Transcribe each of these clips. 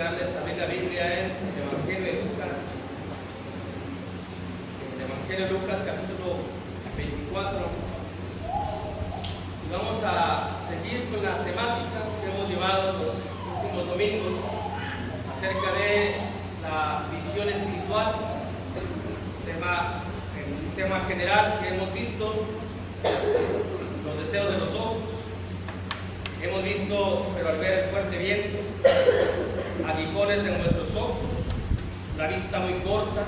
invitarles a abrir la Biblia en el Evangelio de Lucas. En el Evangelio de Lucas, capítulo 24. Y vamos a seguir con la temática que hemos llevado los últimos domingos acerca de la visión espiritual, un tema general que hemos visto, los deseos de los ojos. Hemos visto, pero al ver el fuerte viento, aguijones en nuestros ojos, la vista muy corta,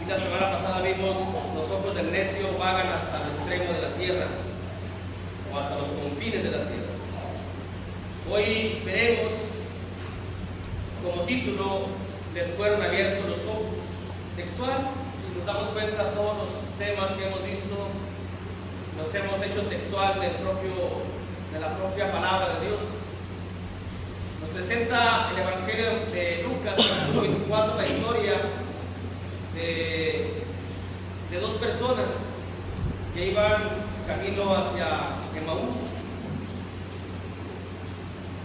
y la semana pasada vimos los ojos del necio vagan hasta el extremo de la tierra, o hasta los confines de la tierra. Hoy veremos, como título, les fueron abiertos los ojos. Textual, si nos damos cuenta, todos los temas que hemos visto los hemos hecho textual de la propia palabra de Dios. Nos presenta el Evangelio de Lucas, capítulo 24, la historia de dos personas que iban camino hacia Emaús,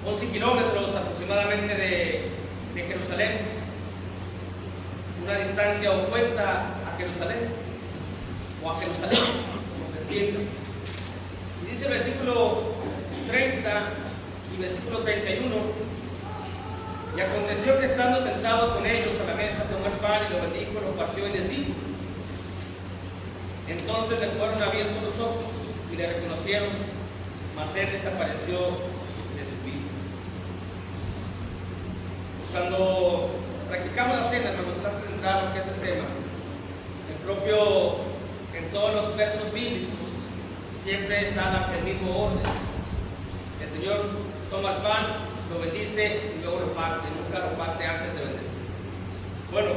11 kilómetros aproximadamente de Jerusalén, una distancia opuesta a Jerusalén, o a Jerusalén, como se entiende. Y dice el versículo 30 y versículo 31: y aconteció que estando sentado con ellos a la mesa, tomó el pan y lo bendijo, lo partió y les dijo. Entonces le fueron abiertos los ojos y le reconocieron, mas él desapareció de su vista. Cuando practicamos la cena, nos está centrado que es el tema, en todos los versos bíblicos siempre está el mismo orden. El Señor toma el pan, lo bendice y luego lo parte, nunca lo parte antes de bendecir. Bueno,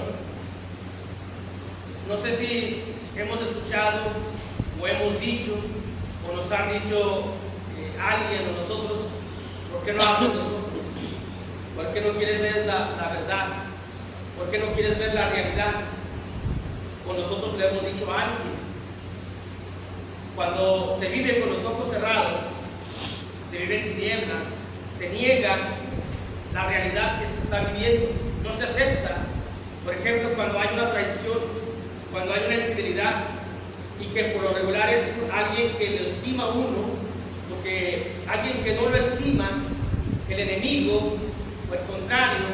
no sé si hemos escuchado o hemos dicho o nos han dicho alguien o nosotros: ¿por qué no abres los ojos? ¿Por qué no quieres ver la verdad? ¿Por qué no quieres ver la realidad? O nosotros le hemos dicho a alguien. Cuando se vive con los ojos cerrados, se vive en tinieblas, se niega la realidad que se está viviendo, no se acepta. Por ejemplo, cuando hay una traición, cuando hay una infidelidad, y que por lo regular es alguien que lo estima a uno, porque alguien que no lo estima, el enemigo, o el contrario,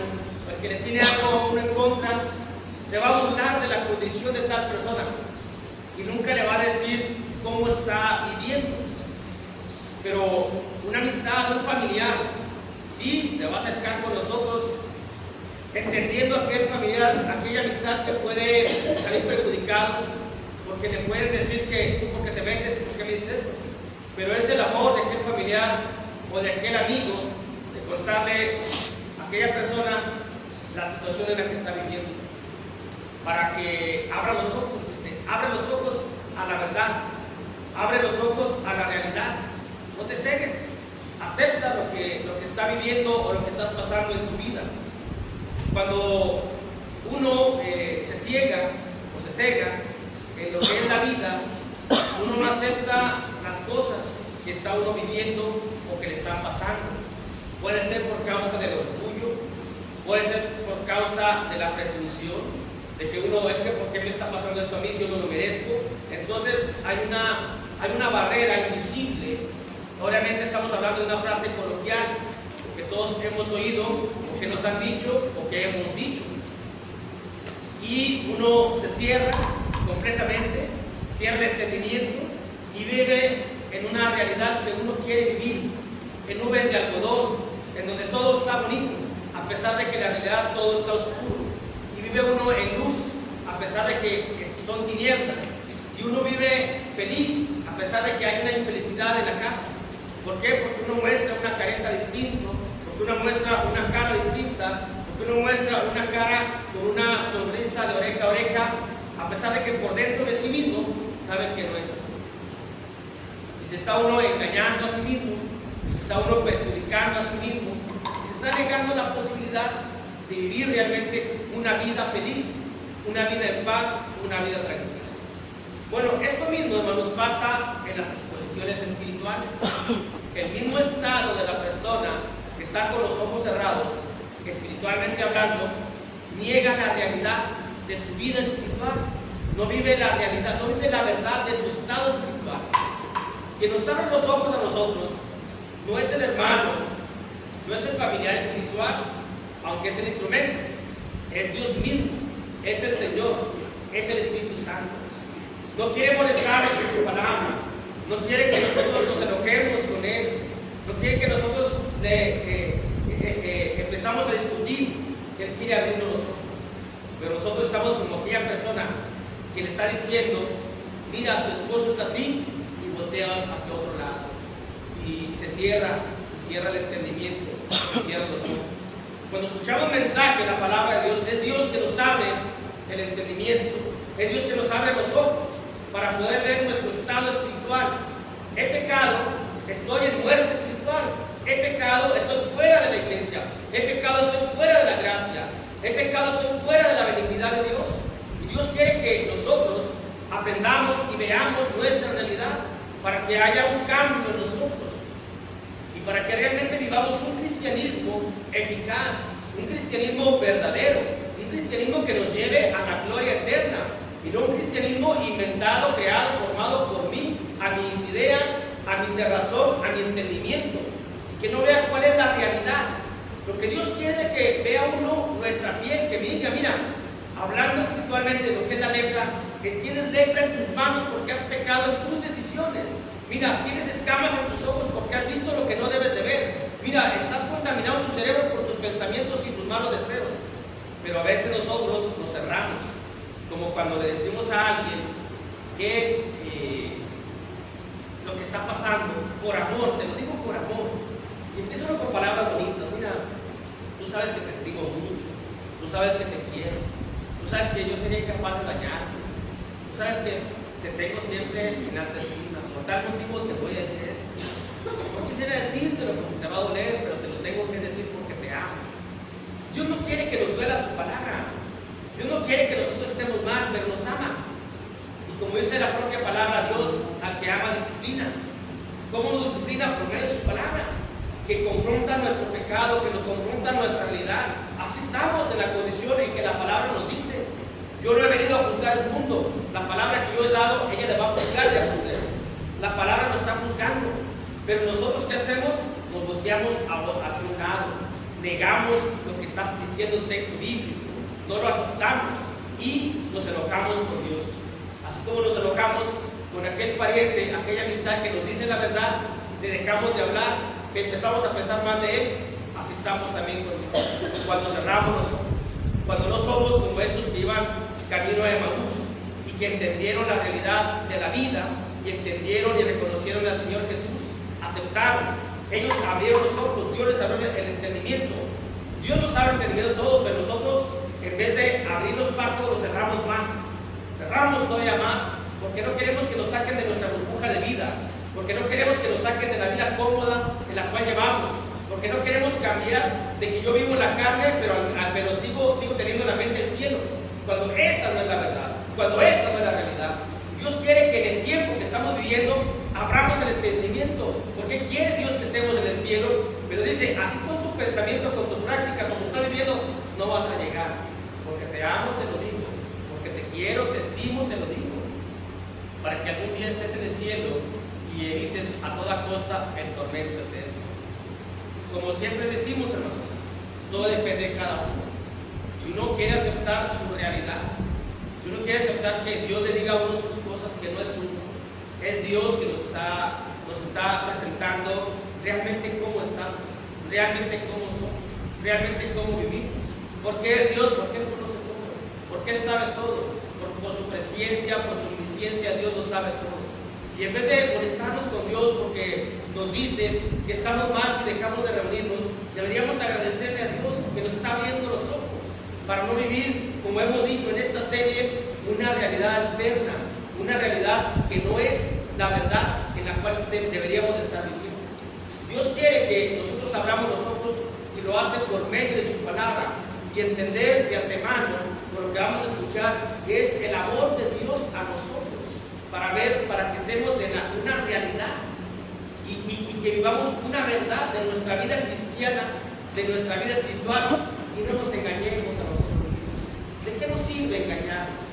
o el que le tiene algo a uno en contra, se va a burlar de la condición de tal persona y nunca le va a decir cómo está viviendo. Pero una amistad, un familiar, sí, se va a acercar con nosotros, entendiendo aquel familiar, aquella amistad que puede salir perjudicado, porque le pueden decir que tú porque te vendes, ¿por qué me dices esto? Pero es el amor de aquel familiar o de aquel amigo, de contarle a aquella persona la situación en la que está viviendo, para que abra los ojos. Dice, abre los ojos a la verdad, abre los ojos a la realidad. No te cegues, acepta lo que está viviendo o lo que estás pasando en tu vida. Cuando uno se ciega o se cega en lo que es la vida, uno no acepta las cosas que está uno viviendo o que le están pasando. Puede ser por causa del orgullo, puede ser por causa de la presunción, de que uno es que ¿por qué me está pasando esto a mí si yo no lo merezco? Entonces hay una barrera invisible. Obviamente estamos hablando de una frase coloquial que todos hemos oído, o que nos han dicho, o que hemos dicho. Y uno se cierra completamente, cierra el entendimiento y vive en una realidad que uno quiere vivir, en nubes de algodón, en donde todo está bonito, a pesar de que en la realidad todo está oscuro. Y vive uno en luz, a pesar de que son tinieblas. Y uno vive feliz, a pesar de que hay una infelicidad en la casa. ¿Por qué? Porque uno muestra una careta distinta, porque uno muestra una cara distinta, porque uno muestra una cara con una sonrisa de oreja a oreja, a pesar de que por dentro de sí mismo sabe que no es así. Y se está uno engañando a sí mismo, y se está uno perjudicando a sí mismo, y se está negando la posibilidad de vivir realmente una vida feliz, una vida en paz, una vida tranquila. Bueno, esto mismo, hermanos, pasa en las cuestiones espirituales. El mismo estado de la persona que está con los ojos cerrados, espiritualmente espiritualmente hablando, niega la realidad de su vida espiritual, no vive la realidad, no vive la verdad de su estado espiritual. Quien nos abre los ojos a nosotros no es el hermano, no es el familiar espiritual, aunque es el instrumento, es Dios mismo, es el Señor, es el Espíritu Santo. No quiere molestarnos con su palabra, no quiere que nosotros nos enojemos con Él, no quiere que nosotros empezamos a discutir. Él quiere abrirnos los ojos, pero nosotros estamos como aquella persona que le está diciendo: mira, tu esposo está así, y voltea hacia otro lado, y se cierra el entendimiento, se cierran los ojos. Cuando escuchamos un mensaje, la palabra de Dios, es Dios que nos abre el entendimiento, es Dios que nos abre los ojos para poder ver nuestro estado espiritual. He pecado, estoy en muerte espiritual. He pecado, estoy fuera de la iglesia. He pecado, estoy fuera de la gracia. He pecado, estoy fuera de la benignidad de Dios. Y Dios quiere que nosotros aprendamos y veamos nuestra realidad para que haya un cambio en nosotros y para que realmente vivamos un cristianismo eficaz, un cristianismo verdadero, un cristianismo que nos lleve a la gloria eterna y no un cristianismo inventado, creado, formado por mí, a mis ideas, a mi cerrazón, a mi entendimiento, y que no vea cuál es la realidad. Lo que Dios quiere es que vea uno nuestra piel, que me diga: mira, hablando espiritualmente de lo que es la lepra, que tienes lepra en tus manos porque has pecado en tus decisiones. Mira, tienes escamas en tus ojos porque has visto lo que no debes de ver. Mira, estás contaminado tu cerebro por tus pensamientos y tus malos deseos. Pero a veces nosotros nos cerramos, como cuando le decimos a alguien que lo que está pasando, por amor, te lo digo por amor, y empiezo con palabras bonitas: mira, tú sabes que te estimo mucho, tú sabes que te quiero, tú sabes que yo sería incapaz de dañarte, tú sabes que te tengo siempre en alta estima, por tal motivo te voy a decir esto. No quisiera decírtelo porque te va a doler, pero te lo tengo que decir porque te amo. Dios no quiere que nos duela su palabra, Dios no quiere que nosotros estemos mal, pero nos ama. Y como dice la propia palabra, Dios al que ama disciplina. ¿Cómo nos disciplina? Por medio de su palabra, que confronta nuestro pecado, que nos confronta nuestra realidad. Así estamos en la condición en que la palabra nos dice: yo no he venido a juzgar el mundo, la palabra que yo he dado, ella le va a juzgar y a usted. La palabra nos está juzgando, pero nosotros ¿qué hacemos? Nos volteamos hacia un lado, negamos lo que está diciendo el texto bíblico, no lo aceptamos y nos enojamos con Dios. Así como nos enojamos con aquel pariente, aquella amistad que nos dice la verdad, le dejamos de hablar, que empezamos a pensar mal de él. Así estamos también con Dios. Cuando cerramos los ojos, cuando no somos como estos que iban camino a Emaús y que entendieron la realidad de la vida y entendieron y reconocieron al Señor Jesús, aceptaron, ellos abrieron los ojos, Dios les abrió el entendimiento. Dios nos abre el entendimiento a todos, pero nosotros, en vez de abrir los párpados, los cerramos más, cerramos todavía más, porque no queremos que nos saquen de nuestra burbuja de vida, porque no queremos que nos saquen de la vida cómoda en la cual llevamos, porque no queremos cambiar de que yo vivo en la carne, pero sigo teniendo en la mente el cielo, cuando esa no es la verdad, cuando esa no es la realidad. Dios quiere que en el tiempo que estamos viviendo abramos el entendimiento, porque quiere Dios que estemos en el cielo, pero dice: así con tu pensamiento, con tu práctica, como estás viviendo, no vas a llegar, porque te amo, te lo digo, porque te quiero, te estimo, te lo digo, para que algún día estés en el cielo y evites a toda costa el tormento eterno. Como siempre decimos, hermanos, todo depende de cada uno. Si uno quiere aceptar su realidad, si uno quiere aceptar que Dios le diga a uno sus cosas, que no es uno, es Dios que nos está presentando realmente cómo estamos, realmente cómo somos, realmente cómo vivimos. Porque es Dios, porque Él conoce todo, porque Él sabe todo, por su presciencia, por su omnisciencia, Dios lo sabe todo. Y en vez de molestarnos con Dios porque nos dice que estamos mal si dejamos de reunirnos, deberíamos agradecerle a Dios que nos está abriendo los ojos para no vivir, como hemos dicho en esta serie, una realidad alterna, una realidad que no es la verdad en la cual deberíamos de estar viviendo. Dios quiere que nosotros abramos los ojos y lo hace por medio de su palabra y entender de antemano por lo que vamos a escuchar que es el amor de Dios a nosotros, para que estemos en una realidad y que vivamos una verdad de nuestra vida cristiana, de nuestra vida espiritual, y no nos engañemos a nosotros mismos. ¿De qué nos sirve engañarnos?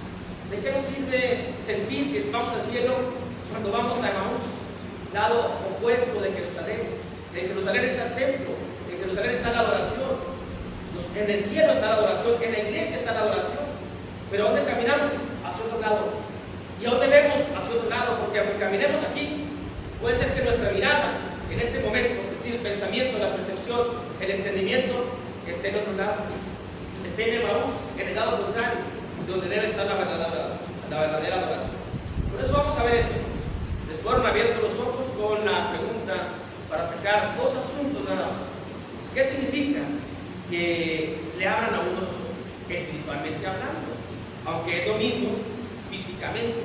¿De qué nos sirve sentir que vamos al cielo cuando vamos a Emaús, lado opuesto de Jerusalén? En Jerusalén está el templo, en Jerusalén está la adoración, en el cielo está la adoración, en la iglesia está la adoración. Pero ¿a dónde caminamos? Hacia otro lado. ¿Y a dónde vemos? Hacia otro lado, porque aunque caminemos aquí, puede ser que nuestra mirada en este momento, es decir, el pensamiento, la percepción, el entendimiento, esté en otro lado, esté en Emaús, en el lado contrario, donde debe estar la verdadera adoración. Por eso vamos a ver esto. Les fueron abiertos los ojos con la pregunta para sacar dos asuntos nada más. ¿Qué significa que le abran a uno los ojos? Espiritualmente hablando, aunque es lo mismo físicamente.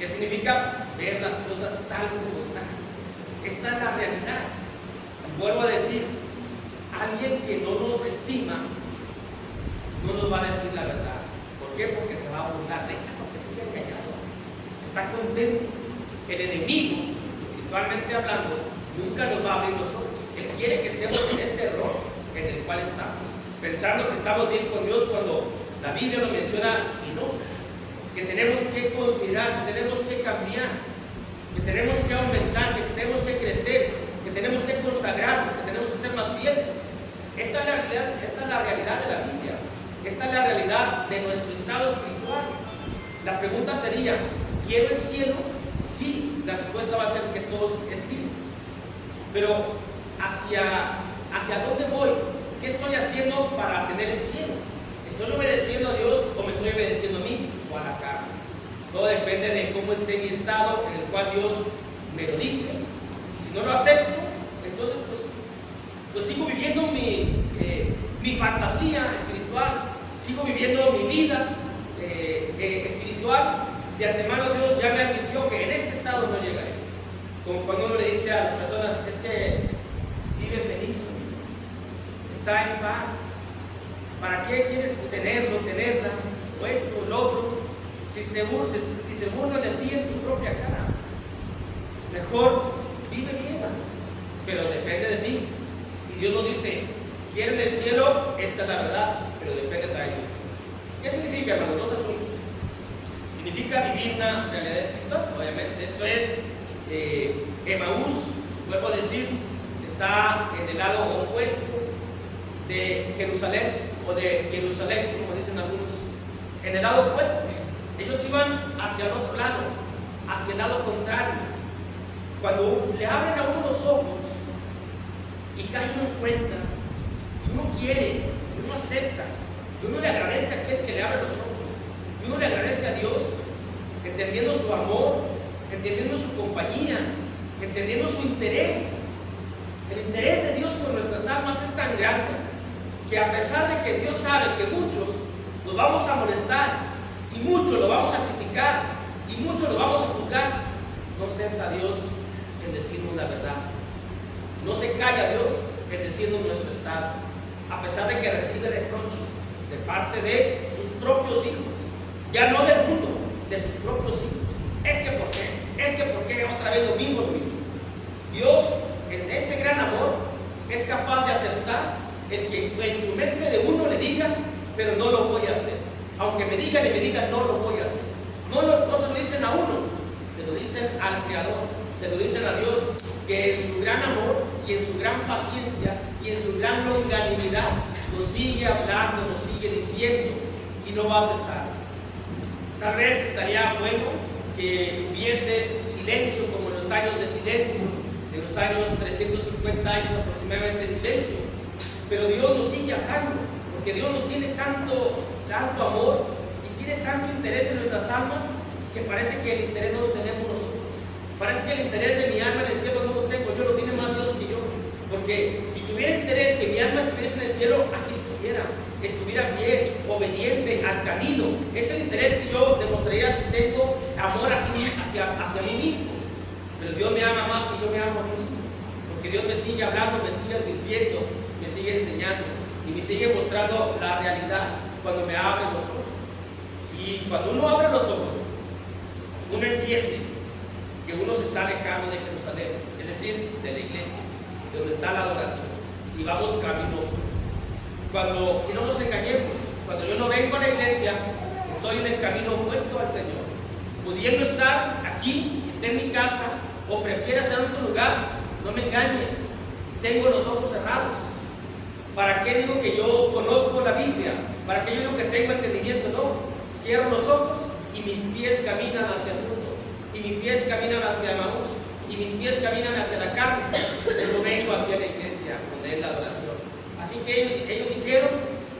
¿Qué significa? Ver las cosas tal como están. Esta es la realidad. Vuelvo a decir, alguien que no nos estima no nos va a decir la verdad. ¿Por qué? Porque se va a burlar de él, porque sigue engañado. Está contento. El enemigo, espiritualmente hablando, nunca nos va a abrir los ojos. Él quiere que estemos en este error en el cual estamos, pensando que estamos bien con Dios cuando la Biblia lo menciona y no. Que tenemos que considerar, que tenemos que cambiar, que tenemos que aumentar, que tenemos que crecer, que tenemos que consagrarnos, que tenemos que ser más fieles. Esta es la realidad de la Biblia. Esta es la realidad de nuestro estado espiritual. La pregunta sería, ¿quiero el cielo? Sí. La respuesta va a ser que todos es sí. Pero ¿hacia dónde voy? ¿Qué estoy haciendo para tener el cielo? ¿Estoy obedeciendo a Dios o me estoy obedeciendo a mí o a la carne? Todo depende de cómo esté mi estado en el cual Dios me lo dice. Y si no lo acepto, entonces pues sigo viviendo mi fantasía espiritual, sigo viviendo mi vida espiritual. De antemano Dios ya me advirtió que en este estado no llegaré. Como cuando uno le dice a las personas, es que vive feliz, está en paz. ¿Para qué quieres tenerlo, tenerla, o esto, o lo otro? Si se burlan de ti en tu propia cara, mejor vive bien, pero depende de ti. Y Dios nos dice, quieren el cielo, esta es la verdad, pero depende de ellos. ¿Qué significa, hermanos? Dos asuntos. Significa vivir una realidad espiritual, obviamente. Esto es Emaús, vuelvo a decir, está en el lado opuesto de Jerusalén, o de Jerusalén, como dicen algunos, en el lado opuesto. Ellos iban hacia el otro lado, hacia el lado contrario. Cuando le abren a uno los ojos y cae uno en cuenta, y uno quiere, y uno acepta, y uno le agradece a aquel que le abre los ojos, y uno le agradece a Dios, entendiendo su amor, entendiendo su compañía, entendiendo su interés. El interés de Dios por nuestras almas es tan grande que, a pesar de que Dios sabe que muchos nos vamos a molestar y muchos lo vamos a criticar y muchos lo vamos a juzgar, no cesa Dios en decirnos la verdad. No se calla Dios en decirnos nuestro estado, a pesar de que recibe reproches de parte de sus propios hijos, ya no del mundo, de sus propios hijos. Es que ¿por qué otra vez lo mismo? Dios, en ese gran amor, es capaz de aceptar el que en su mente de uno le diga, pero no lo voy a hacer. Aunque me digan y me digan, no lo voy a hacer. No se lo dicen a uno, se lo dicen al Creador, se lo dicen a Dios, que en su gran amor y en su gran paciencia y en su gran longanimidad nos sigue hablando, nos sigue diciendo y no va a cesar. Tal vez estaría bueno que hubiese silencio, como en los años de silencio, de los años 350 años aproximadamente de silencio, pero Dios nos sigue hablando, porque Dios nos tiene tanto amor y tiene tanto interés en nuestras almas, que parece que el interés no lo tenemos nosotros. Parece que el interés de mi alma en el cielo no lo tengo, yo lo tiene más Dios que yo, porque si tuviera interés que mi alma estuviese en el cielo, aquí estuviera fiel, obediente al camino. Es el interés que yo demostraría si tengo amor hacia mí mismo. Pero Dios me ama más que yo me amo a mí mismo, porque Dios me sigue hablando, me sigue advirtiendo, me sigue enseñando y me sigue mostrando la realidad cuando me abre los ojos. Y cuando uno abre los ojos, uno entiende que uno se está alejando de Jerusalén, es decir, de la iglesia, de donde está la adoración, y vamos camino. y no nos engañemos, cuando yo no vengo a la iglesia, estoy en el camino opuesto al Señor. Pudiendo estar aquí, esté en mi casa, o prefiera estar en otro lugar, no me engañe, tengo los ojos cerrados. ¿Para qué digo que yo conozco la Biblia? ¿Para qué yo digo que tengo entendimiento? No, cierro los ojos y mis pies caminan hacia el mundo, y mis pies caminan hacia Maús, y mis pies caminan hacia la carne. Yo vengo aquí a la iglesia, donde es la adoración. Así que ellos dijeron,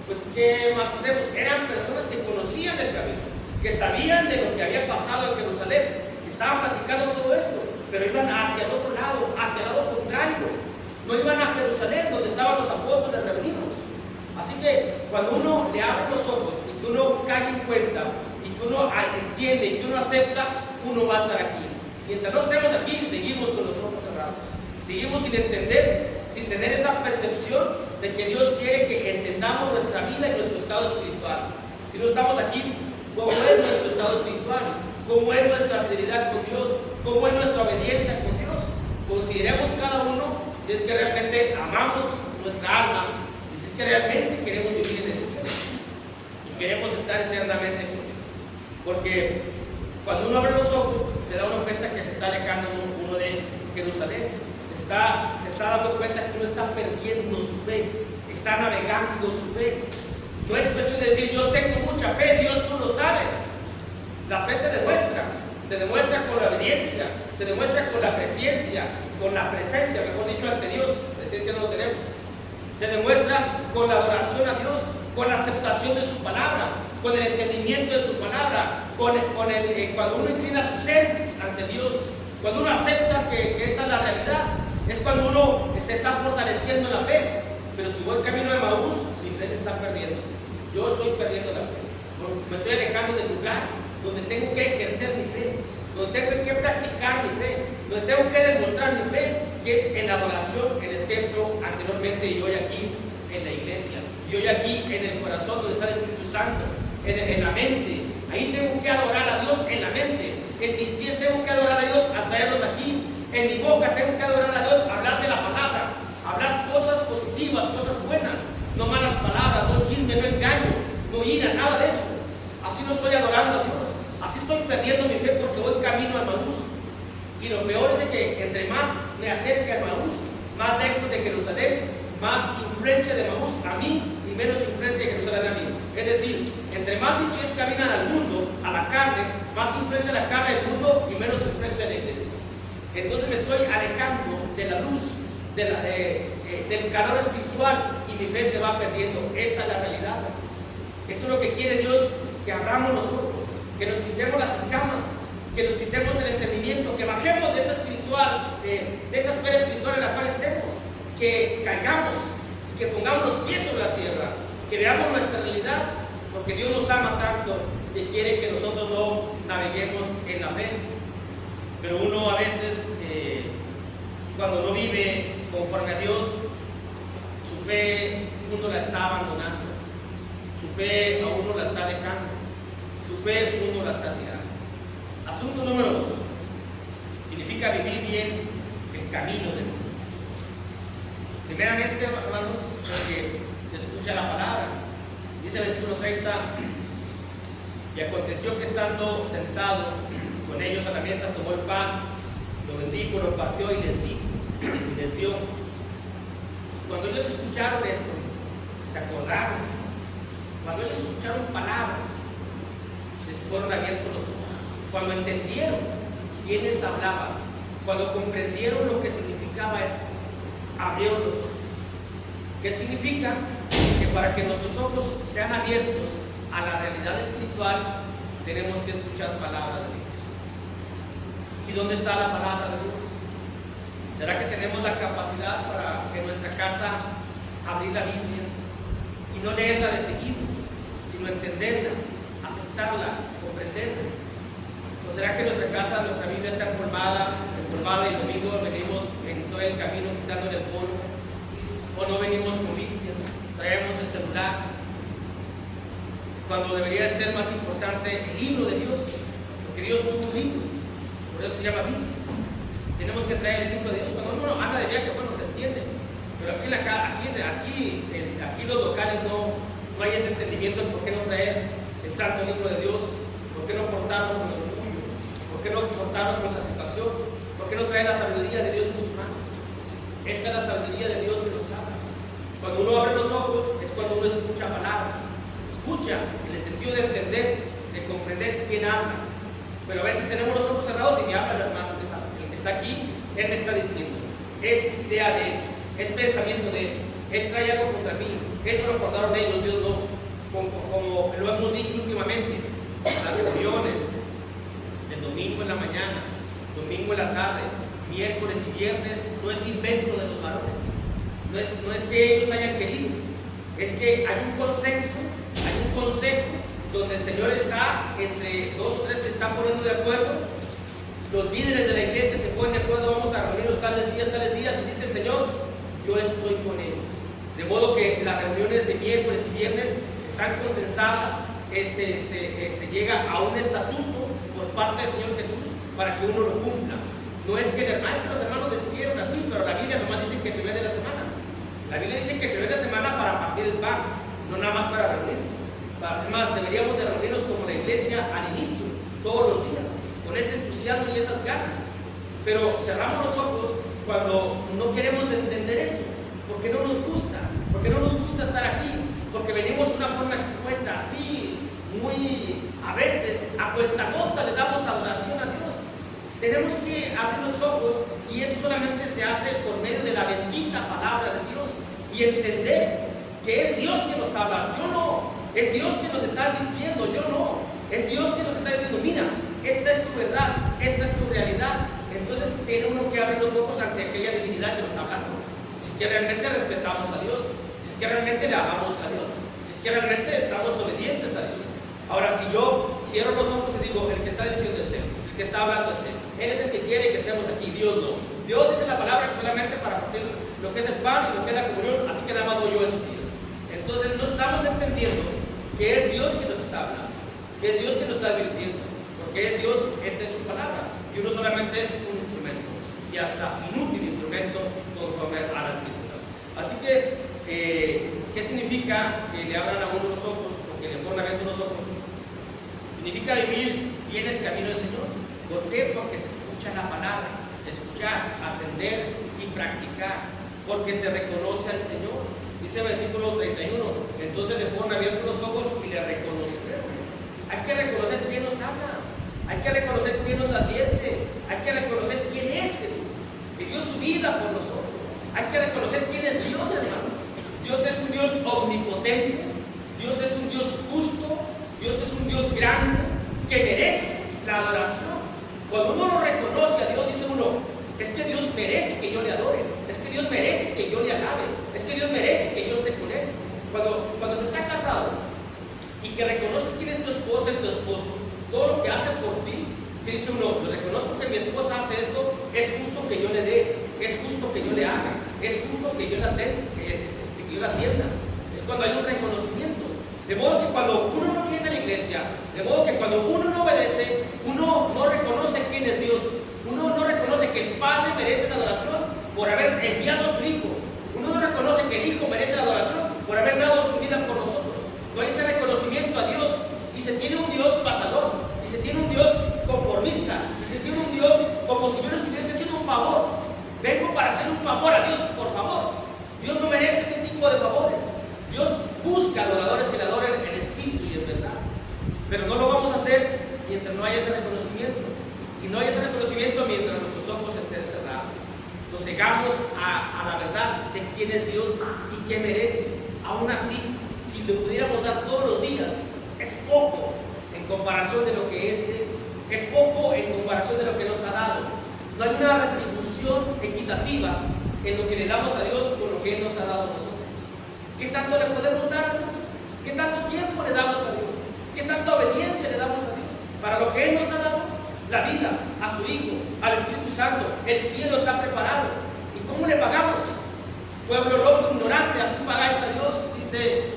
pues ¿qué más hacemos? Eran personas que conocían el camino, que sabían de lo que había pasado en Jerusalén, que estaban platicando todo esto, pero iban hacia el otro lado, hacia el lado contrario. No iban a Jerusalén, donde estaban los apóstoles reunidos. Así que cuando uno le abre los ojos y que uno cae en cuenta y que uno entiende y que uno acepta, uno va a estar aquí. Mientras no estemos aquí, seguimos con los ojos cerrados. Seguimos sin entender, sin tener esa percepción de que Dios quiere que entendamos nuestra vida y nuestro estado espiritual. Si no estamos aquí, ¿cómo es nuestro estado espiritual? ¿Cómo es nuestra fidelidad con Dios? ¿Cómo es nuestra obediencia con Dios? Consideremos cada uno si es que realmente amamos nuestra alma y si es que realmente queremos vivir en este y queremos estar eternamente con Dios. Porque cuando uno abre los ojos, se da uno cuenta que se está alejando uno de Jerusalén. Se está dando cuenta que uno está perdiendo su fe, está navegando su fe. No es cuestión de decir, yo tengo mucha fe, Dios tú lo sabes. La fe se demuestra con la obediencia, se demuestra con la presencia, mejor dicho, ante Dios. Presencia no lo tenemos. Se demuestra con la adoración a Dios, con la aceptación de su palabra, con el entendimiento de su palabra, cuando uno inclina su cerviz ante Dios, cuando uno acepta que esta es la realidad, es cuando uno se está fortaleciendo la fe. Pero si voy camino de Maús, mi fe se está perdiendo. Yo estoy perdiendo la fe. Me estoy alejando del lugar donde tengo que ejercer mi fe, donde tengo que practicar mi fe, donde tengo que demostrar mi fe, que es en la adoración, en el templo anteriormente y hoy aquí en la iglesia. Y hoy aquí en el corazón donde está el Espíritu Santo, en la mente. Ahí tengo que adorar a Dios en la mente. En mis pies tengo que adorar a Dios, atraerlos aquí. En mi boca tengo que adorar a Dios, hablar de la palabra, hablar cosas positivas, cosas buenas, no malas palabras, no chisme, no engaño, no ira, nada de eso. Así no estoy adorando a Dios. Así estoy perdiendo mi fe porque voy camino a Maús. Y lo peor es de que entre más me acerque a Maús, más lejos de Jerusalén, más influencia de Maús a mí y menos influencia de Jerusalén a mí. Es decir, entre más mis pies caminan al mundo, a la carne, más influencia la carne del mundo y menos influencia de la iglesia. Entonces me estoy alejando de la luz, del calor espiritual y mi fe se va perdiendo. Esta es la realidad. Esto es lo que quiere Dios, que abramos los ojos, que nos quitemos las escamas, que nos quitemos el entendimiento, que bajemos de esa esfera espiritual en la cual estemos, que caigamos, que pongamos los pies sobre la tierra, que veamos nuestra realidad, porque Dios nos ama tanto que quiere que nosotros no naveguemos en la fe. Pero uno a veces, cuando no vive conforme a Dios, su fe uno la está abandonando, su fe a uno la está dejando, su fe uno la está tirando. Asunto número 2, significa vivir bien el camino del Señor. Primeramente, hermanos, porque se escucha la palabra. Dice el versículo 30, y aconteció que estando sentado con ellos a la mesa, tomó el pan, lo bendijo, lo partió y les dio. Cuando ellos escucharon esto, se acordaron. Cuando ellos escucharon palabra, les fueron abiertos los ojos. Cuando entendieron quiénes hablaban, cuando comprendieron lo que significaba esto, abrieron los ojos. ¿Qué significa? Que para que nuestros ojos sean abiertos a la realidad espiritual, tenemos que escuchar palabra de Dios. ¿Y dónde está la palabra de Dios? ¿Será que tenemos la capacidad para en nuestra casa abrir la Biblia y no leerla de seguido, sino entenderla, aceptarla, comprenderla? ¿O será que nuestra casa, nuestra Biblia está empolvada y el domingo venimos en todo el camino quitándole el polvo? ¿O no venimos con Biblia? Traemos el celular, cuando debería ser más importante el libro de Dios, porque Dios tuvo un libro, por eso se llama Biblia. Tenemos que traer el libro de Dios. Cuando uno anda de viaje, bueno, se entiende, Pero aquí los locales no hay ese entendimiento de por qué no traer el santo libro de Dios, por qué no portarlo con orgullo, por qué no portarlo con satisfacción, por qué no traer la sabiduría de Dios en sus manos. Esta es la sabiduría de Dios que nos habla. Cuando uno abre los ojos es cuando uno escucha palabra, escucha en el sentido de entender, de comprender quién habla. Pero a veces tenemos los ojos cerrados y me habla el hermano el que está aquí, él me está diciendo, es idea de él, es pensamiento de él, él trae algo contra mí, eso lo acordaron ellos, Dios no, como lo hemos dicho últimamente, las reuniones del domingo en la mañana, domingo en la tarde, miércoles y viernes, no es invento de los varones, no es que ellos hayan querido, es que hay un consenso, hay un consejo donde el Señor está entre 2 o 3 que están poniendo de acuerdo. Los líderes de la iglesia se ponen de acuerdo, vamos a reunirnos tales días, y dice el Señor, yo estoy con ellos. De modo que las reuniones de miércoles y viernes están consensadas, se llega a un estatuto por parte del Señor Jesús para que uno lo cumpla. No es que los hermanos decidieron así, pero la Biblia nomás dice que el primer de la semana. La Biblia dice que el primer de la semana para partir el pan, no nada más para reunirse. Además, deberíamos de reunirnos como la iglesia al inicio, todos los días, con ese entusiasmo y esas ganas. Pero cerramos los ojos cuando no queremos entender eso, porque no nos gusta estar aquí, porque venimos de una forma escueta, así, muy, a veces, a cuentagota le damos adoración a Dios. Tenemos que abrir los ojos y eso solamente se hace por medio de la bendita palabra de Dios y entender que es Dios que nos habla, yo no. Es Dios que nos está advirtiendo, yo no. Es Dios que nos está diciendo, mira, esta es tu verdad, esta es tu realidad. Entonces tiene uno que abrir los ojos ante aquella divinidad que nos está hablando. Si es que realmente respetamos a Dios, si es que realmente le amamos a Dios, si es que realmente estamos obedientes a Dios. Ahora, si yo cierro los ojos y digo, el que está diciendo es Él, el que está hablando es Él, Él es el que quiere que estemos aquí, Dios no. Dios dice la palabra solamente para partir lo que es el pan y lo que es la comunión, así que nada más doy yo esos días. Entonces no estamos entendiendo que es Dios que nos está hablando, que es Dios que nos está advirtiendo, porque es Dios, esta es su palabra, y uno solamente es un instrumento, y hasta inútil instrumento conforme a la Escritura. Así que, ¿qué significa que le abran a uno los ojos, o que le pongan abiertos los ojos? Significa vivir bien el camino del Señor. ¿Por qué? Porque se escucha la palabra, escuchar, atender y practicar, porque se reconoce al Señor. Dice el versículo 31, entonces le fueron abiertos los ojos y le reconocieron. Hay que reconocer quién nos habla, hay que reconocer quién nos advierte, hay que reconocer quién es Jesús, que dio su vida por nosotros. Hay que reconocer quién es Dios, hermanos. Dios es un Dios omnipotente, Dios es un Dios justo, Dios es un Dios grande, que merece la adoración. Cuando uno lo reconoce a Dios, dice uno, es que Dios merece que yo le adore, es que Dios merece que yo le alabe, es que Dios merece que yo esté con Él. Cuando se está casado y que reconoces quién es tu esposa y tu esposo, todo lo que hace por ti, que dice uno, yo reconozco que mi esposa hace esto, es justo que yo le dé, es justo que yo le haga, es justo que yo la tenga, que yo la atienda. Es cuando hay un reconocimiento. De modo que cuando uno no viene a la iglesia, de modo que cuando uno no obedece, uno no reconoce quién es Dios. Uno no reconoce que el Padre merece la adoración por haber enviado a su Hijo. Uno no reconoce que el Hijo merece la adoración por haber dado su vida por nosotros. No hay ese reconocimiento a Dios. Y se tiene un Dios pasador. Y se tiene un Dios conformista. Y se tiene un Dios como si yo no estuviese haciendo un favor. Vengo para hacer un favor a Dios, por favor. Dios no merece ese tipo de favores. Dios busca adoradores que le adoren en espíritu y en verdad. Pero no lo vamos a hacer mientras no haya ese reconocimiento. Y no hay ese reconocimiento mientras nuestros ojos estén cerrados. Nos cegamos a la verdad de quién es Dios y qué merece. Aún así, si le pudiéramos dar todos los días, es poco en comparación de lo que es poco en comparación de lo que nos ha dado. No hay una retribución equitativa en lo que le damos a Dios con lo que Él nos ha dado a nosotros. ¿Qué tanto le podemos dar a Dios? ¿Qué tanto tiempo le damos a Dios? ¿Qué tanta obediencia le damos a Dios? Para lo que Él nos ha dado, la vida, a su Hijo, al Espíritu Santo, el cielo está preparado. ¿Y cómo le pagamos? Pueblo loco, ignorante, así pagáis a Dios, le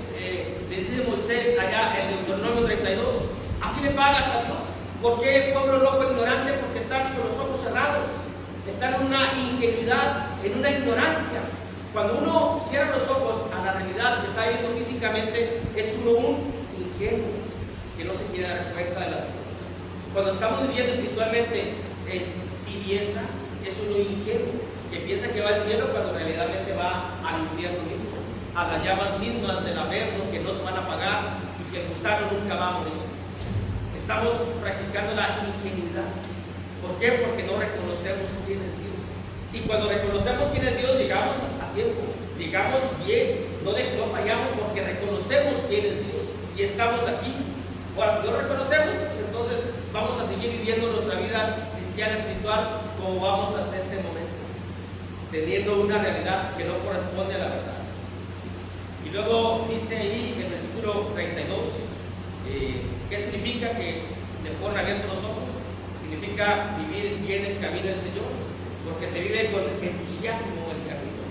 dice Moisés allá en Deuteronomio 32. Así le pagas a Dios. ¿Por qué pueblo loco, ignorante? Porque están con los ojos cerrados, están en una ingenuidad, en una ignorancia. Cuando uno cierra los ojos a la realidad que está viviendo físicamente, es uno un ingenuo que no se quiere dar cuenta de las cosas. Cuando estamos viviendo espiritualmente en tibieza, es uno ingenuo que piensa que va al cielo cuando realmente va al infierno mismo, a las llamas mismas del averno que no se van a apagar y que el gusano nunca va a morir. Estamos practicando la ingenuidad. ¿Por qué? Porque no reconocemos quién es Dios. Y cuando reconocemos quién es Dios, llegamos a tiempo, llegamos bien, no fallamos porque reconocemos quién es Dios y estamos aquí. Ahora, si no reconocemos, pues entonces vamos a seguir viviendo nuestra vida cristiana espiritual como vamos hasta este momento, teniendo una realidad que no corresponde a la verdad. Y luego dice ahí en el versículo 32, ¿qué significa? Que le fueron abiertos los ojos. Significa vivir bien el camino del Señor, porque se vive con entusiasmo el camino.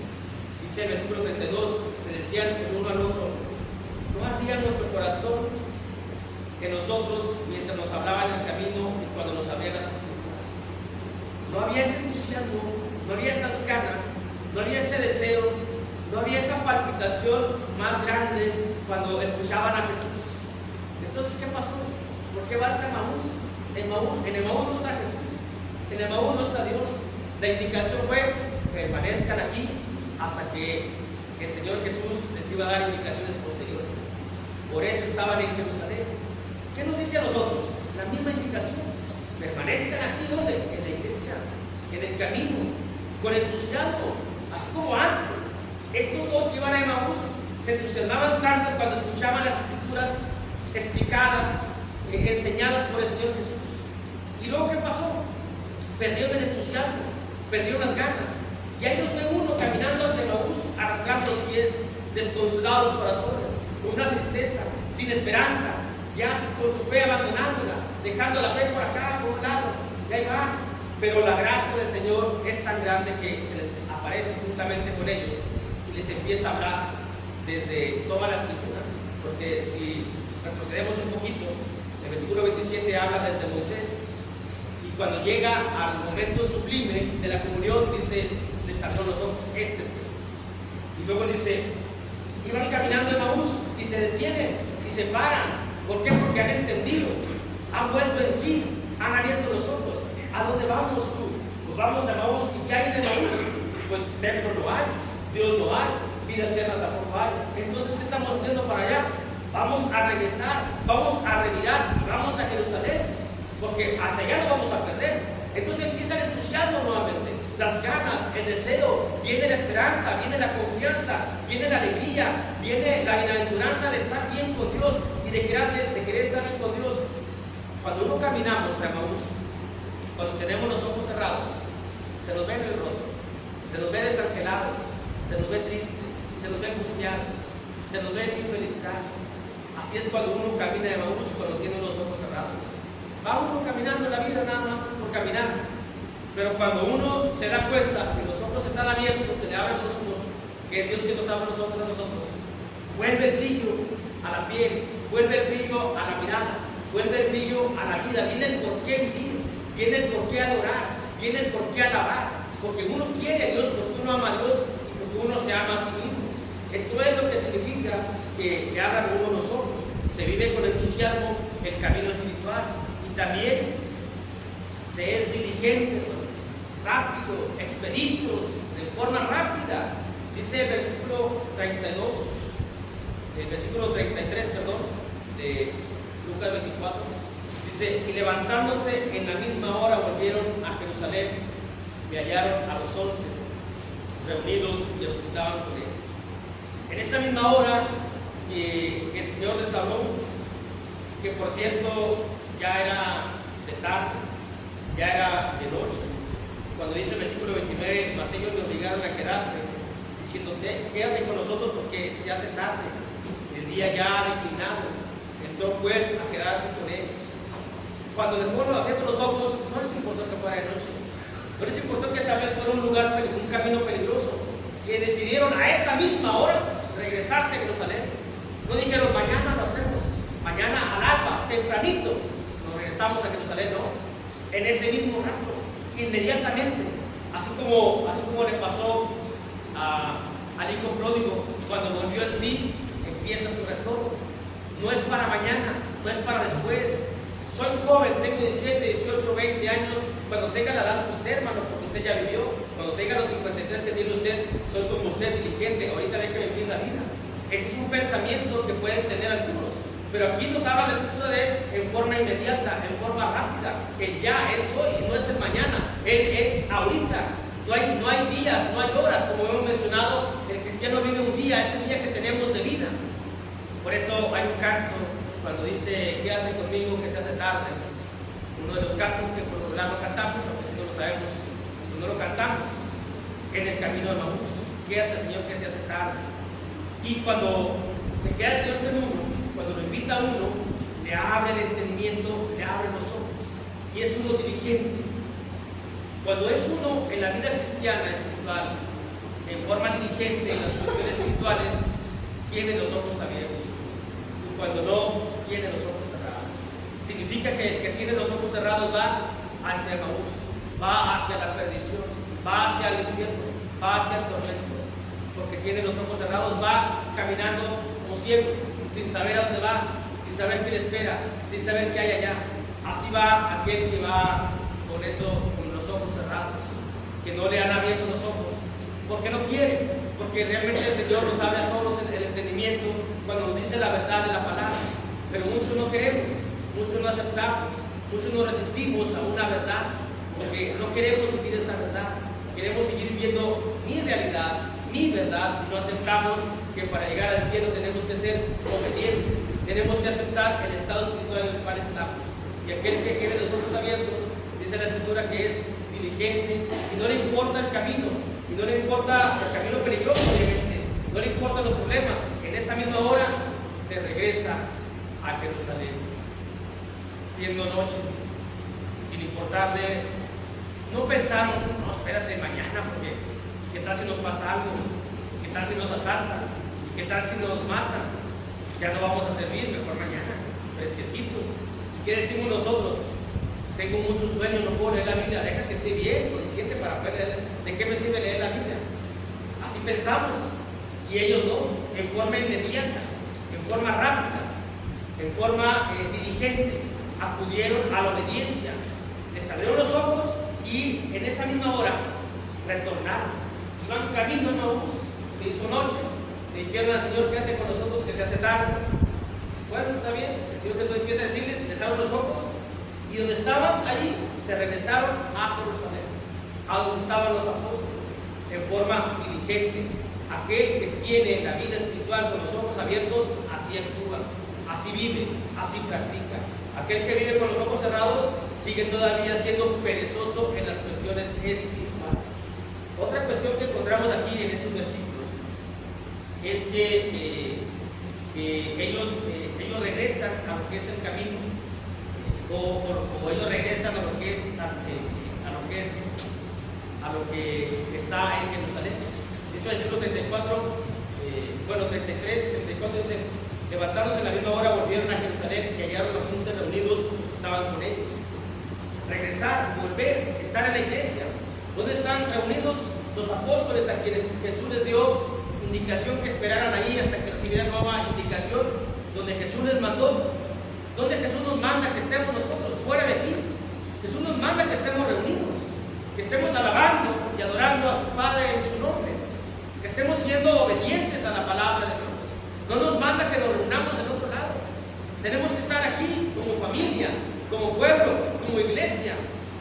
Dice el versículo 32, se decían el uno al otro, no ardía nuestro corazón que nosotros, mientras nos hablaban el camino y cuando nos abrían las escrituras. No había ese entusiasmo, no había esas ganas, no había ese deseo, no había esa palpitación más grande cuando escuchaban a Jesús. Entonces, ¿qué pasó? ¿Por qué vas a Emaús? En Emaús no está Jesús, en Emaús no está Dios. La indicación fue: permanezcan aquí hasta que el Señor Jesús les iba a dar indicaciones posteriores. Por eso estaban en Jerusalén. ¿Qué nos dice a nosotros? La misma indicación. Permanezcan aquí, ¿dónde? En la iglesia, en el camino, con entusiasmo, así como antes. Estos dos que iban a Emaús se entusiasmaban tanto cuando escuchaban las escrituras explicadas, enseñadas por el Señor Jesús. ¿Y luego qué pasó? Perdieron el entusiasmo, perdieron las ganas. Y ahí nos ve uno caminando hacia Emaús, arrastrando los pies, desconsolados los corazones, con una tristeza, sin esperanza, ya con su fe abandonándola, dejando la fe por acá, por un lado, y ahí va. Pero la gracia del Señor es tan grande que se les aparece juntamente con ellos y les empieza a hablar desde toda la escritura. Porque si retrocedemos un poquito, el versículo 27 habla desde Moisés, y cuando llega al momento sublime de la comunión, dice, les abrió los ojos, este es Jesús. Y luego dice, iban caminando en Emaús y se detienen y se paran. ¿Por qué? Porque han entendido, han vuelto en sí, han abierto los ojos. ¿A dónde vamos tú? Pues vamos a Emaús. ¿Y qué hay en Emaús? Pues templo no hay, Dios no hay, vida eterna tampoco hay. Entonces, ¿qué estamos haciendo para allá? Vamos a regresar, vamos a revirar y vamos a Jerusalén, porque hacia allá no vamos a perder. Entonces empieza el entusiasmo nuevamente, las ganas, el deseo, viene la esperanza, viene la confianza, viene la alegría, viene la bienaventuranza de estar bien con Dios y de querer estar bien con Dios. Cuando uno caminamos a Emaús, cuando tenemos los ojos cerrados, se nos ve en el rostro, se nos ve desangelados, se nos ve tristes, se nos ve angustiados, se nos ve sin felicidad. Así es cuando uno camina a Emaús, cuando tiene los ojos cerrados. Va uno caminando en la vida nada más por caminar. Pero cuando uno se da cuenta que los ojos están abiertos, se le abren los ojos, que es Dios que nos abre los ojos a nosotros, vuelve el brillo a la piel, vuelve el brillo a la mirada, vuelve el brillo a la vida. Viene el por qué vivir, viene el por qué adorar, viene el por qué alabar. Porque uno quiere a Dios, porque uno ama a Dios y porque uno se ama a sí mismo. Esto es lo que significa que abran uno los ojos. Se vive con entusiasmo el camino espiritual y también se es diligente, rápido, expeditos, de forma rápida. Dice el versículo 32, el versículo 33, perdón, de Lucas 24. Dice, y levantándose en la misma hora volvieron a Jerusalén y hallaron a los 11 reunidos y a los que estaban con ellos. En esa misma hora el Señor les habló, que por cierto ya era de tarde, ya era de noche. Cuando dice el versículo 29, mas ellos le obligaron a quedarse, diciendo, quédate con nosotros porque se hace tarde, el día ya ha declinado. Entró pues a quedarse con ellos. Cuando les fueron abriendo los ojos, no les importó que fuera de noche, no les importó que tal vez fuera un camino peligroso, que decidieron a esa misma hora regresarse a Jerusalén. No dijeron, mañana lo hacemos, mañana al alba, tempranito, nos regresamos a Jerusalén, no. En ese mismo rato, inmediatamente, así como le pasó a al hijo pródigo, cuando volvió en sí, empieza su retorno. No es para mañana, no es para después. Soy joven, tengo 17, 18, 20 años. Cuando tenga la edad de usted, hermano, porque usted ya vivió. Cuando tenga los 53 que tiene usted, soy como usted, diligente. Ahorita déjeme vivir la vida. Ese es un pensamiento que pueden tener algunos. Pero aquí nos habla la escritura de él en forma inmediata, en forma rápida. El ya es hoy, no es el mañana. Él es ahorita. No hay días, no hay horas, como hemos mencionado. El cristiano vive un día, es el día que tenemos de vida. Por eso hay un canto cuando dice, quédate conmigo que se hace tarde. Uno de los cantos que por lo general no cantamos, aunque si no lo sabemos, no lo cantamos, en el camino de Maús. Quédate, Señor, que se hace tarde. Y cuando se queda el Señor con uno, cuando lo invita a uno, le abre el entendimiento, le abre los ojos. Y es uno diligente. Cuando es uno en la vida cristiana espiritual, en forma diligente en las cuestiones espirituales, tiene los ojos abiertos. Y cuando no, tiene los ojos cerrados. Significa que el que tiene los ojos cerrados va hacia Maús, va hacia la perdición, va hacia el infierno, va hacia el tormento. Porque tiene los ojos cerrados, va caminando como ciego, sin saber a dónde va, sin saber qué le espera, sin saber qué hay allá. Así va aquel que va con eso, con los ojos cerrados, que no le han abierto los ojos, porque no quiere, porque realmente el Señor nos habla a todos el entendimiento cuando nos dice la verdad de la palabra. Pero muchos no queremos, muchos no aceptamos, muchos no resistimos a una verdad, porque no queremos vivir esa verdad. Queremos seguir viviendo mi realidad, mi verdad, y no aceptamos que para llegar al cielo tenemos que ser obedientes, tenemos que aceptar el estado espiritual en el cual estamos. Y aquel que tiene los ojos abiertos, dice la escritura que es diligente y no le importa el camino, y no le importa el camino peligroso, obviamente, no le importan los problemas. En esa misma hora se regresa a Jerusalén, siendo noche, sin importarle. No pensaron, no, espérate mañana, porque ¿qué tal si nos pasa algo? ¿Qué tal si nos asaltan? ¿Qué tal si nos matan? Ya no vamos a servir, mejor mañana, fresquecitos. ¿Y qué decimos nosotros? Tengo mucho sueño, no puedo leer la Biblia, deja que esté bien, consciente para poder leer. ¿De qué me sirve leer la Biblia? Así pensamos, y ellos no, en forma inmediata, en forma rápida, en forma diligente, acudieron a la obediencia, les abrieron los ojos y en esa misma hora retornaron. Iban camino a Maús, se hizo noche, le dijeron al Señor, quédate con nosotros que se hace tarde. Bueno, está bien, el Señor Jesús empieza a decirles, les abre los ojos, y donde estaban allí, se regresaron a Jerusalén, a donde estaban los apóstoles, en forma diligente. Aquel que tiene la vida espiritual con los ojos abiertos, así actúa, así vive, así practica. Aquel que vive con los ojos cerrados, sigue todavía siendo perezoso en las cuestiones espirituales. Otra cuestión que encontramos aquí en estos versículos es que ellos regresan a lo que es el camino, o ellos regresan a lo que está en Jerusalén. Dice el versículo 33, 34 dice, levantándose en la misma hora volvieron a Jerusalén y hallaron a los 11 reunidos los que estaban con ellos. Regresar, volver, estar en la iglesia. ¿Dónde están reunidos los apóstoles a quienes Jesús les dio indicación que esperaran ahí hasta que recibieran nueva indicación? Donde Jesús les mandó. Donde Jesús nos manda que estemos nosotros, fuera de aquí. Jesús nos manda que estemos reunidos, que estemos alabando y adorando a su Padre en su nombre, que estemos siendo obedientes a la palabra de Dios. No nos manda que nos reunamos en otro lado. Tenemos que estar aquí como familia, como pueblo, como iglesia,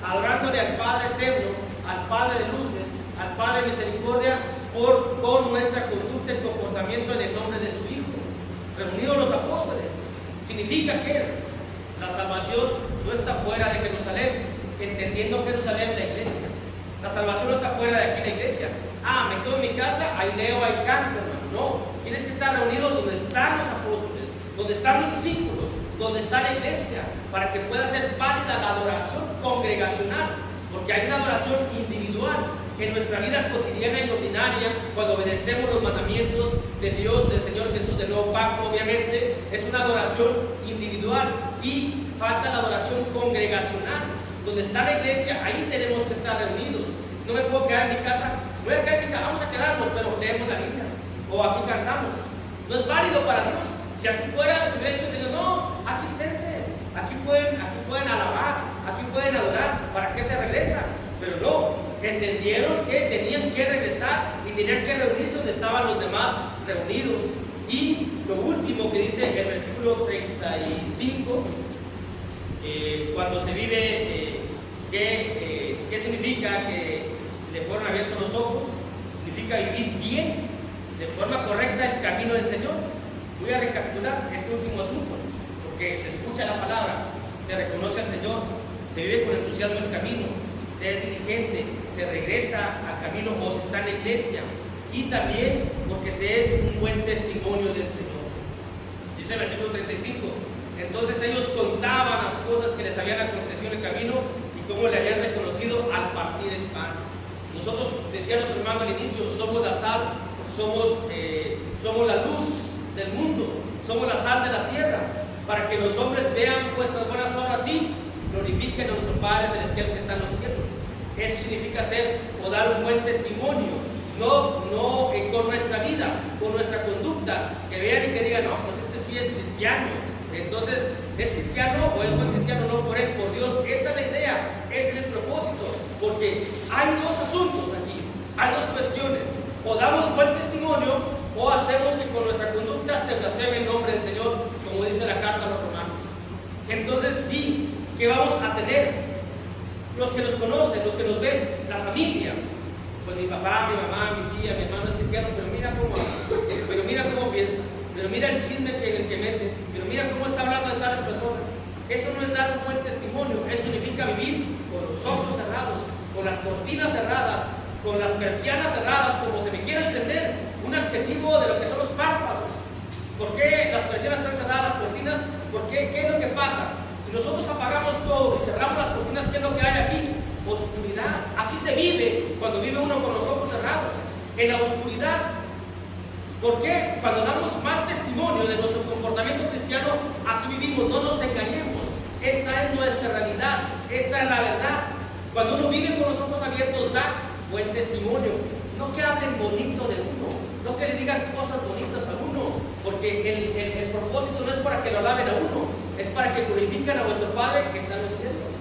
adorándole al Padre eterno, al Padre de luces, al Padre de misericordia, con nuestra conducta y comportamiento en el nombre de su Hijo. Reunidos los apóstoles, significa que la salvación no está fuera de Jerusalén, entendiendo Jerusalén la iglesia. La salvación no está fuera de aquí la iglesia. Me quedo en mi casa, ahí leo, ahí canto, hermano. No, tienes que estar reunido donde están los apóstoles, donde están los discípulos, donde está la iglesia, para que pueda ser válida la adoración congregacional, porque hay una adoración individual en nuestra vida cotidiana y ordinaria, cuando obedecemos los mandamientos de Dios, del Señor Jesús, del nuevo pacto. Obviamente es una adoración individual, y falta la adoración congregacional, donde está la iglesia. Ahí tenemos que estar reunidos. No me puedo quedar en mi casa no hay académica, vamos a quedarnos, pero leemos la Biblia, o aquí cantamos. No es válido para Dios. Si así fuera, les hubiera dicho el Señor, no, aquí esténse, aquí pueden alabar, aquí pueden adorar, ¿para qué se regresan? Pero no, entendieron que tenían que regresar y tenían que reunirse donde estaban los demás reunidos. Y lo último que dice el versículo 35, cuando se vive, ¿qué significa? Que le fueron abiertos los ojos, significa vivir bien, de forma correcta el camino del Señor. Voy a recapitular este último asunto, porque se escucha la palabra, se reconoce al Señor, se vive con entusiasmo el camino, se es diligente, se regresa al camino o se está en la iglesia, y también porque se es un buen testimonio del Señor. Dice el versículo 35, entonces ellos contaban las cosas que les habían acontecido en el camino y cómo le habían reconocido al partir el pan. Nosotros, decía nuestro hermano al inicio, somos la sal, somos la luz del mundo, somos la sal de la tierra, para que los hombres vean vuestras buenas obras y glorifiquen a nuestro Padre Celestial que está en los cielos. Eso significa ser o dar un buen testimonio, no con nuestra vida, con nuestra conducta, que vean y que digan, no, pues este sí es cristiano, entonces es cristiano o es buen cristiano, no por él, por Dios. Esa es la idea, ese es el propósito, porque hay dos asuntos aquí, hay dos cuestiones: o damos buen testimonio o hacemos que con nuestra conducta se blasfeme el nombre del Señor, como dice la carta a los romanos. Entonces sí, ¿qué vamos a tener? Los que nos conocen, los que nos ven, la familia. Pues mi papá, mi mamá, mi tía, mi hermano es cristiano, pero mira cómo piensa, pero mira el chisme que mete, pero mira cómo está hablando de tales personas. Eso no es dar un buen testimonio, eso significa vivir con los ojos cerrados, con las cortinas cerradas, con las persianas cerradas, como se me quiera entender, un adjetivo de lo que son los párpados. ¿Por qué las persianas están cerradas, las cortinas? Porque ¿qué es lo que pasa? Si nosotros apagamos todo y cerramos las cortinas, ¿qué es lo que hay aquí? Oscuridad. Así se vive cuando vive uno con los ojos cerrados, en la oscuridad. ¿Por qué? Cuando damos mal testimonio de nuestro comportamiento cristiano, así vivimos, no nos engañemos. Esta es nuestra realidad, esta es la verdad. Cuando uno vive con los ojos abiertos, da buen testimonio. No que hablen bonito de uno, no que le digan cosas bonitas a uno, porque el propósito no es para que lo alaben a uno, es para que glorifiquen a vuestro Padre que está en los cielos.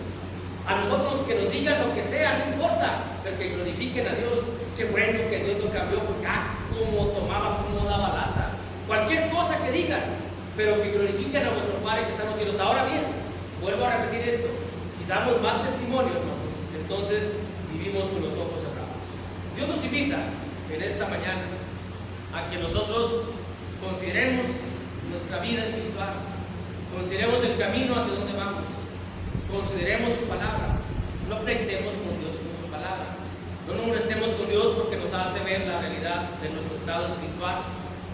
A nosotros que nos digan lo que sea, no importa, pero que glorifiquen a Dios. Qué bueno que Dios lo cambió, porque cómo tomaba, cómo daba lata. Cualquier cosa que digan, pero que glorifiquen a vuestro Padre que está en los cielos. Ahora bien, vuelvo a repetir esto: si damos más testimonio, hermanos, entonces vivimos con los ojos cerrados. Dios nos invita en esta mañana a que nosotros consideremos nuestra vida espiritual, consideremos el camino hacia donde vamos, consideremos su palabra, no pleitemos con Dios con su palabra, no nos molestemos con Dios porque nos hace ver la realidad de nuestro estado espiritual,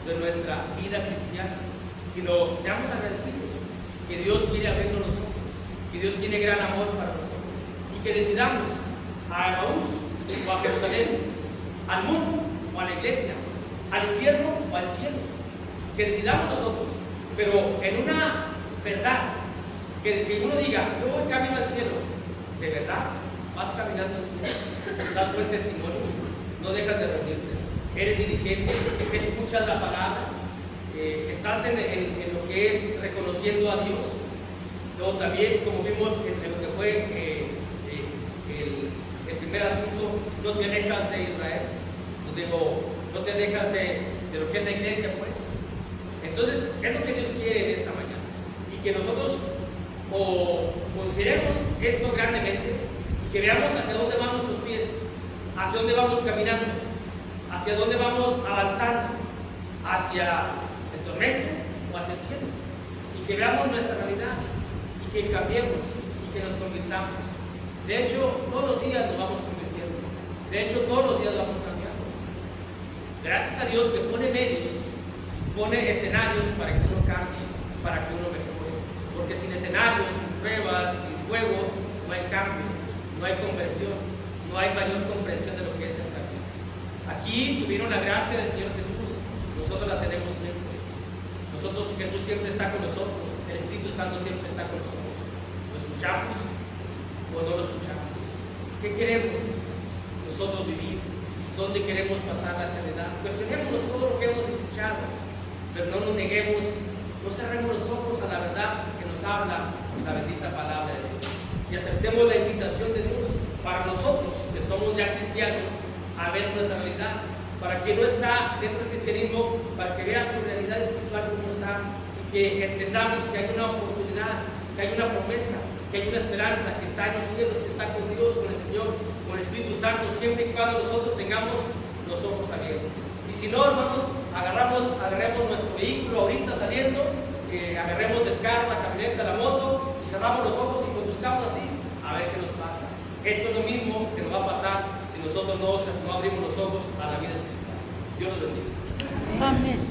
de nuestra vida cristiana, sino seamos agradecidos que Dios quiere abrirnos los ojos, que Dios tiene gran amor para nosotros, y que decidamos a Emaús o a Jerusalén, al mundo o a la iglesia, al infierno o al cielo, que decidamos nosotros, pero en una verdad, que uno diga, yo voy camino al cielo. ¿De verdad vas caminando al cielo? ¿Das buen testimonio? No dejas de reunirte, eres diligente, escuchas la palabra, estás en lo que es reconociendo a Dios. Luego también, como vimos en lo que fue el primer asunto, no te alejas de Israel, no te alejas de lo que es la iglesia, pues. Entonces, es lo que Dios quiere en esta mañana, y que nosotros consideremos esto grandemente y que veamos hacia dónde van nuestros pies, hacia dónde vamos caminando, hacia dónde vamos avanzando, hacia el tormento o hacia el cielo, y que veamos nuestra realidad y que cambiemos y que nos convirtamos. De hecho, todos los días nos vamos convirtiendo, de hecho, todos los días vamos cambiando. Gracias a Dios que pone medios, pone escenarios para que uno cambie, para que uno mejore, porque sin escenarios, sin pruebas, sin fuego, no hay cambio, no hay conversión, no hay mayor comprensión de lo que es el camino. Aquí tuvieron la gracia del Señor Jesús, nosotros la tenemos siempre. Jesús siempre está con nosotros, el Espíritu Santo siempre está con nosotros. ¿Lo escuchamos o no lo escuchamos? ¿Qué queremos nosotros vivir? dónde queremos pasar la eternidad. Cuestionémonos todo lo que hemos escuchado, pero no nos neguemos, no cerremos los ojos a la verdad que nos habla la bendita palabra de Dios. Y aceptemos la invitación de Dios para nosotros, que somos ya cristianos, a ver nuestra realidad. Para quien no está dentro del cristianismo, para que vea su realidad espiritual como está, y que entendamos que hay una oportunidad, que hay una promesa, que hay una esperanza, que está en los cielos, que está con Dios, con el Señor, con el Espíritu Santo, siempre y cuando nosotros tengamos los ojos abiertos. Y si no, hermanos, agarremos nuestro vehículo ahorita saliendo, agarremos el carro, la camioneta, la moto, y cerramos los ojos y conduzcamos así, a ver qué nos pasa. Esto es lo mismo que nos va a pasar si nosotros no abrimos los ojos a la vida espiritual. Dios los bendiga. Amén.